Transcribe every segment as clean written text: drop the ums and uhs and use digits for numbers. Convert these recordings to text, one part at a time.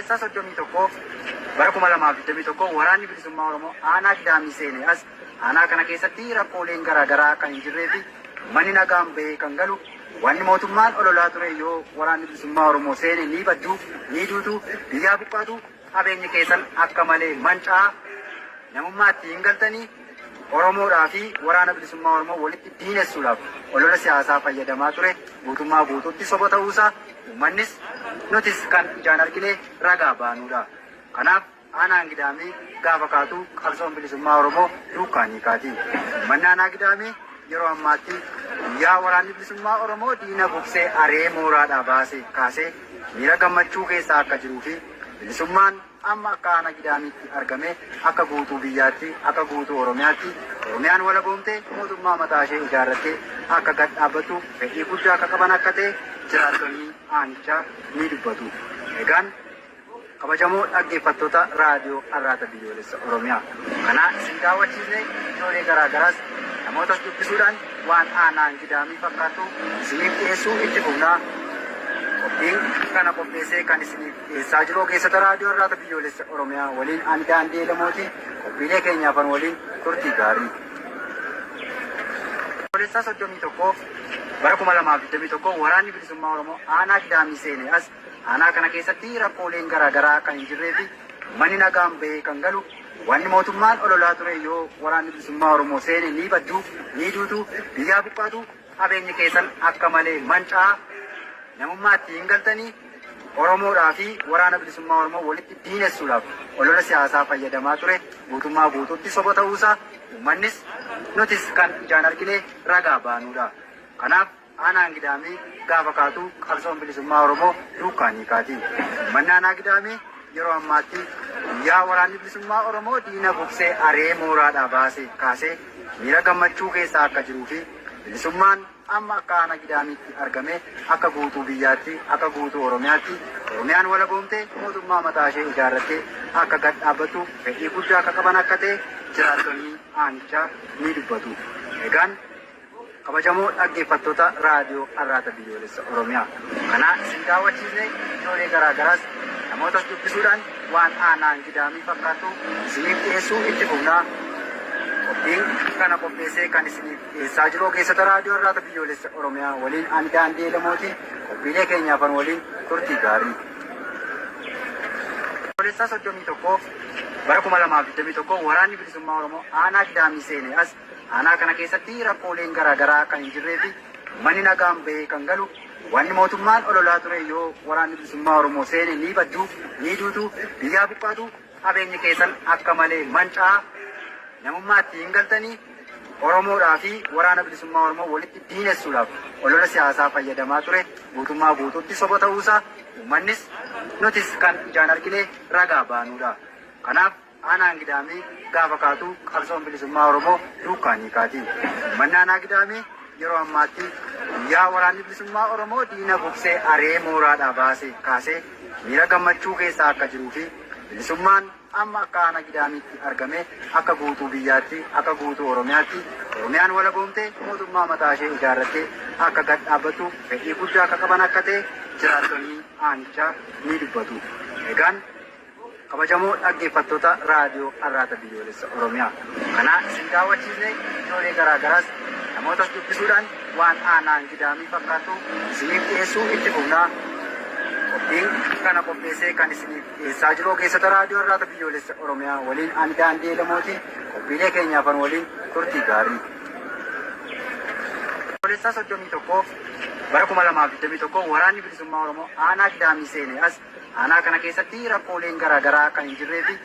Oolessaa 31 bara 2021 waraanni bilisummaa Oromoo aanaa Gidaamii seenee as aanaa kana keessatti rakkooleen garaagaraa kan hin jirree fi manni nagaan bahee kan galu wanni mootummaan ololaa ture yoo waraanni bilisummaa Oromoo seene ni baddu ni duutu biyyaa buqqaatu qabeenyi keessan akka malee mancaa namummaatti hin galtanii Oromoodhaa fi waraana bilisummaa Oromoo walitti diinessuudhaaf olola siyaasaa fayyadamaa ture guutummaa guutuutti soba ta'uusaa uummannis nutis kan ijaan argine ragaa baanuudha. Kanaaf aanaan Gidaamii gaafa kaatu qabsoon bilisummaa Oromoo duukaanii kaati. Uummanni aanaa Gidaamii yeroo ammaatti guyyaa waraanni bilisummaa Oromoo diina buksee aree mooraadhaa baasee kaasee miira gammachuu keessa akka jiruu fi bilisummaan amma akka aanaa Gidaamiitti argame akka guutuu biyyaatti akka guutuu Oromiyaatti Oromiyaan wala boomtee mootummaa mataa ishee ijaarrattee akka gad dhaabbattu fedhii guddaa akka qaban akka ta'e jiraattonni aanichaa ni dubbatu. Egaan kabajamoo dhaggeeffattoota raadiyoo Arraata Biyyoolessa Oromiyaa kanaan isin daawwachiisne ijoollee garaagaraas namoota dubbisuudhaan waan aanaan Gidaamii fakkaatu isiniif dhiyeessuu itti fufnaa. Qophiin kana qopheessee kan isiniif dhiyeessaa jiru keessatti raadiyoo Arraata Biyyoolessa Oromiyaa waliin ani Daandii Lamootiin qophiilee keenyaafan waliin turtii gaarii. Oolessaa 31 bara 2021 waraanni bilisummaa Oromoo aanaa Gidaamii seenee as aanaa kana keessatti rakkooleen garaagaraa kan hin jirree fi manni nagaan bahee kan galu wanni mootummaan ololaa ture yoo waraanni bilisummaa Oromoo seene ni baddu ni duutu biyyaa buqqaatu qabeenyi keessan akka malee mancaa namummaatti hin galtanii Oromoodhaa fi waraana bilisummaa Oromoo walitti diinessuudhaaf olola siyaasaa fayyadamaa ture guutummaa guutuutti soba ta'uusaa uummannis nutis kan ijaan argine ragaa baanuudha. Kanaaf aanaan Gidaamii gaafa kaatu qabsoon bilisummaa Oromoo duukaanii kaati. Uummanni aanaa Gidaamii yeroo ammaatti guyyaa waraanni bilisummaa Oromoo diina buksee aree mooraadhaa baasee kaasee miira gammachuu keessa akka jiruu fi bilisummaan amma akka aanaa Gidaamiitti argame akka guutuu biyyaatti akka guutuu Oromiyaatti Oromiyaan wala boomtee mootummaa mataa ishee ijaarrattee akka gad dhaabbattu fedhii guddaa akka qaban akka ta'e jiraattonni aanichaa ni dubbatu. Egaan kabajamoo dhaggeeffattoota raadiyoo Arraata Biyyoolessa Oromiyaa kanaan isin daawwachiisne ijoollee garaagaraas namoota dubbisuudhaan waan aanaan Gidaamii fakkaatu isiniif dhiyeessuu itti fufnaa. Qophiin kana qopheessee kan isiniif dhiyeessaa jiru keessatti raadiyoo Arraata Biyyoolessa Oromiyaa waliin ani Daandii Lamootiin qophiilee keenyaafan waliin turtii gaarii. Oolessaa 31 bara 2021 waraanni bilisummaa Oromoo aanaa Gidaamii seenee as aanaa kana keessatti rakkooleen garaagaraa kan hin jirree fi manni nagaan bahee kan galu wanni mootummaan ololaa ture yoo waraanni bilisummaa Oromoo seene ni baddu ni duutu biyyaa buqqaatu qabeenyi keessan akka malee mancaa namummaatti hin galtanii Oromoodhaa fi waraana bilisummaa Oromoo walitti diinessuudhaaf olola siyaasaa fayyadamaa ture guutummaa guutuutti soba ta'uusaa uummannis nutis kan ijaan argine ragaa baanuudha. Kanaaf aanaan Gidaamii gaafa kaatu qabsoon bilisummaa Oromoo duukaanii kaati. Uummanni aanaa Gidaamii yeroo ammaatti guyyaa waraanni bilisummaa Oromoo diina buksee aree mooraadhaa baasee kaasee miira gammachuu keessa akka jiruu fi bilisummaan amma akka aanaa Gidaamiitti argame akka guutuu biyyaatti akka guutuu Oromiyaatti Oromiyaan wala boomtee mootummaa mataa ishee ijaarrattee akka gad dhaabbattu fedhii guddaa akka qaban akka ta'e jiraattonni aanichaa ni dubbatu. Egaan kabajamoo dhaggeeffattoota raadiyoo Arraata Biyyoolessa Oromiyaa kanaan isin daawwachiisne ijoollee garaagaraas namoota dubbisuudhaan waan aanaan Gidaamii fakkaatu isiniif dhiyeessuu itti fufnaa. Qophiin kana qopheessee kan isiniif dhiyeessaa jiru keessatti raadiyoo Arraata Biyyoolessa Oromiyaa waliin ani Daandii Lamootiin qophiilee keenyaafan waliin turtii gaarii. Oolessaa 31 bara 2021 waraanni bilisummaa Oromoo aanaa Gidaamii seenee as aanaa kana keessatti rakkooleen garaagaraa kan hin jirree fi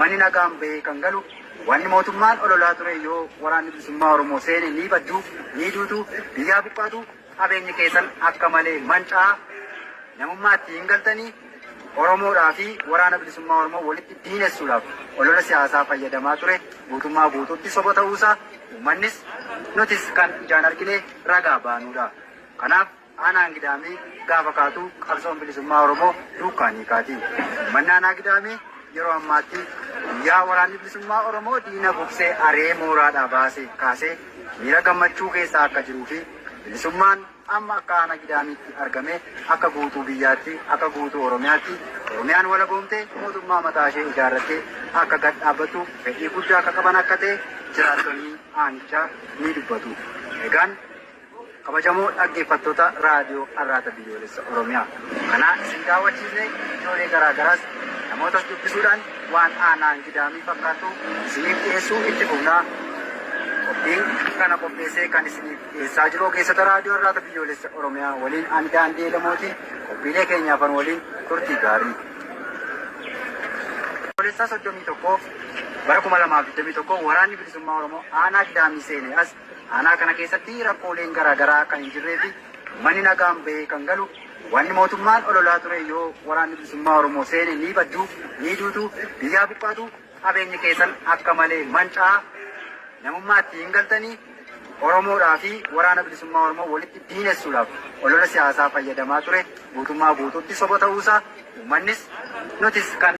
manni nagaan bahee kan galu wanni mootummaan ololaa ture yoo waraanni bilisummaa Oromoo seene ni baddu ni duutu biyyaa buqqaatu qabeenyi keessan akka malee mancaa namummaatti hin galtanii Oromoodhaa fi waraana bilisummaa Oromoo walitti diinessuudhaaf olola siyaasaa fayyadamaa ture guutummaa guutuutti soba ta'uusaa uummannis nutis kan ijaan argine ragaa baanuudha. Kanaaf aanaan Gidaamii gaafa kaatu qabsoon bilisummaa Oromoo duukaanii kaati. Uummanni aanaa Gidaamii yeroo ammaatti guyyaa waraanni bilisummaa Oromoo diina buksee aree mooraadhaa baasee kaasee miira gammachuu keessa akka jiruu fi bilisummaan amma akka aanaa gidaamiitti argame akka guutuu biyyaatti akka guutuu Oromiyaatti Oromiyaan walaboomtee mootummaa mataa ishee ijaarrattee akka gad dhaabbattu fedhii guddaa akka qaban akka ta'e jiraattonni aanichaa ni dubbatu. Egaan kabajamoo dhaggeeffattoota raadiyoo Arraata Biyyoolessa Oromiyaa. Kana isin daawwachiisnee ijoollee garaagaraas namootas dubbisuudhaan waan aanaan gidaamii fakkaatu isiniif dhiyeessuu itti fufnaa. Qophiin kana qopheessee kan isiniif dhiyeessaa jiru ogeessota raadiyoo Arraata Biyyoolessa Oromiyaa waliin ani Daandii Lamooti. Qophiilee keenyaafan waliin turtii gaarii. Biyyoolessaa 31 bara 2021 waraanni bilisummaa Oromoo aanaa gidaamii seenee as aanaa kana keessatti rakkooleen garaagaraa kan hin jirree fi manni nagaan bahee kan galu wanni mootummaan ololaa ture yoo waraanni bilisummaa Oromoo seene ni baddu ni duutu biyyaa buqqaatu qabeenyi keessan akka malee mancaa namummaatti hin galtanii Oromoodhaa fi waraana bilisummaa Oromoo walitti diinessuudhaaf olola siyaasaa fayyadamaa ture guutummaa guutuutti soba ta'uusaa uummannis nutis kan